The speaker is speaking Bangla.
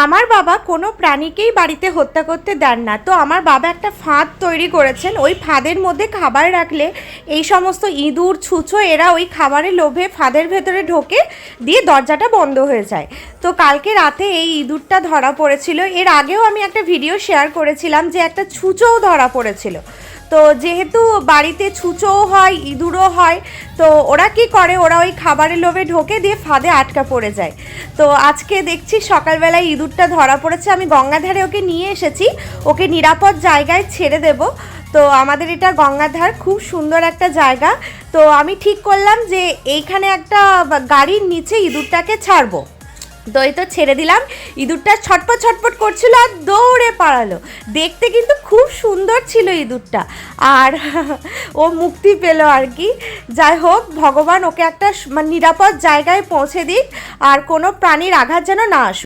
আমার বাবা কোনো প্রাণীকেই বাড়িতে হত্যা করতে দেন না। তো আমার বাবা একটা ফাঁদ তৈরি করেছেন, ওই ফাঁদের মধ্যে খাবার রাখলে এই সমস্ত ইঁদুর ছুঁচো এরা ওই খাবারের লোভে ফাঁদের ভেতরে ঢোকে, দিয়ে দরজাটা বন্ধ হয়ে যায়। তো কালকে রাতে এই ইঁদুরটা ধরা পড়েছিল। এর আগেও আমি একটা ভিডিও শেয়ার করেছিলাম যে একটা ছুঁচোও ধরা পড়েছিল। তো যেহেতু বাড়িতে ছুঁচোও হয় ইঁদুরও হয়, তো ওরা কি করে, ওরা ওই খাবারের লোভে ঢোকে দিয়ে ফাঁদে আটকা পড়ে যায়। তো আজকে দেখছি সকালবেলায় ইঁদুরটা ধরা পড়েছে। আমি গঙ্গাধারে ওকে নিয়ে এসেছি, ওকে নিরাপদ জায়গায় ছেড়ে দেব। তো আমাদের এটা গঙ্গাধার, খুব সুন্দর একটা জায়গা। তো আমি ঠিক করলাম যে এইখানে একটা গাড়ির নিচে ইঁদুরটাকে ছাড়বো। তো এই তো ছেড়ে দিলাম। ইঁদুরটা ছটপট ছটপট করছিল আর দৌড়ে পালালো। দেখতে কিন্তু খুব সুন্দর ছিল ইঁদুরটা, আর ও মুক্তি পেল আর কি। যাই হোক, ভগবান ওকে একটা নিরাপদ জায়গায় পৌঁছে দিক, আর কোনো প্রাণীর আঘাত যেন না আসুক।